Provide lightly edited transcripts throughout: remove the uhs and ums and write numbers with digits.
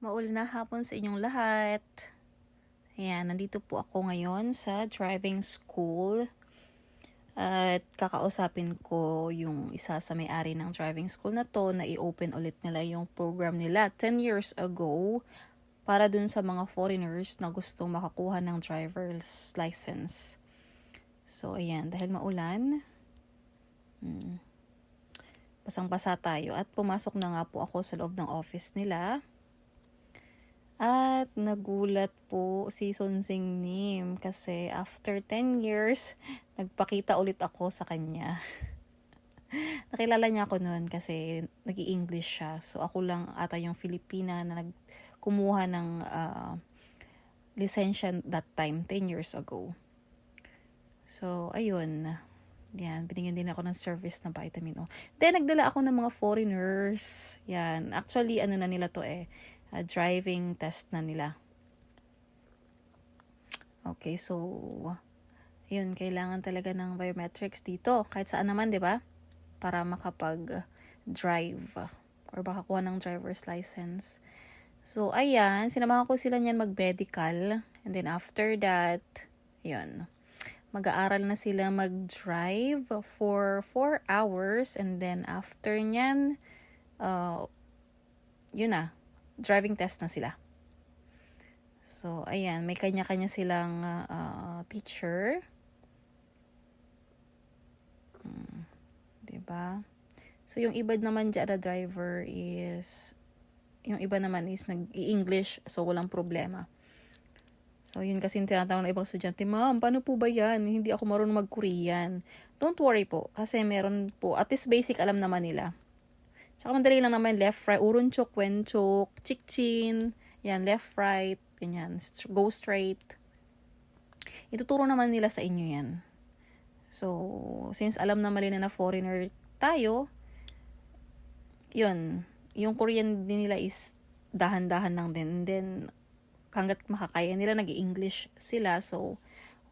Maulan na hapon sa inyong lahat. Ayan, nandito po ako ngayon sa driving school. At kakausapin ko yung isa sa may-ari ng driving school na to na i-open ulit nila yung program nila 10 years ago para dun sa mga foreigners na gustong makakuha ng driver's license. So, ayan, dahil maulan, basang-basa tayo at pumasok na nga po ako sa loob ng office nila. At nagulat po si Sonsing Nim kasi after 10 years, nagpakita ulit ako sa kanya. Nakilala niya ako noon kasi nag-i-English siya. So ako lang ata yung Filipina na kumuha ng lisensya that time, 10 years ago. So ayun, yan, binigyan din ako ng service na vitamin O. Then nagdala ako ng mga foreigners. Yan, actually ano na nila to driving test na nila. Okay, so yun, kailangan talaga ng biometrics dito. Kahit saan naman, di ba? Para makapag-drive or makakuha ng driver's license. So, ayan, sinamahan ko sila niyan mag-medical. And then after that, yun, mag-aaral na sila mag-drive for 4 hours. And then after niyan, yun na, driving test na sila. So, ayan, may kanya-kanya silang teacher. Diba? So, yung iba naman dyan na driver is, yung iba naman is nag-i-English, so walang problema. So, yun kasi yung tinatanong ng ibang estudyante, ma'am, paano po ba yan? Hindi ako marunong mag-Korean. Don't worry po, kasi meron po, at least basic alam naman nila. Tsaka madali lang naman, left, right, urunchok, wenchok, chikchin, yan, left, right, ganyan, go straight. Ituturo naman nila sa inyo yan. So, since alam naman nila na foreigner tayo, yun, yung Korean din nila is dahan-dahan lang din. And then, hanggat makakaya nila, nag-i-English sila, so,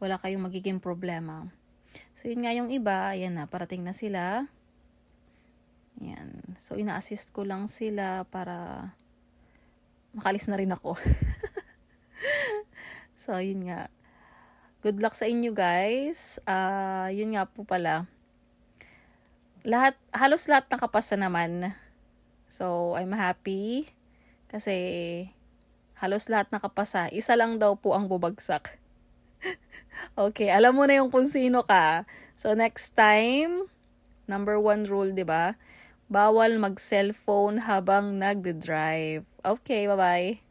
wala kayong magiging problema. So, yun nga yung iba, ayan na, parating na sila. Yan. So, ina-assist ko lang sila para makalis na rin ako. So, yun nga. Good luck sa inyo, guys. Yun nga po pala. Halos lahat nakapasa naman. So, I'm happy. Kasi, halos lahat nakapasa. Isa lang daw po ang bubagsak. Okay, alam mo na yung kung sino ka. So, next time, number 1 rule, di ba? Bawal mag-cellphone habang nagde-drive. Okay, bye-bye.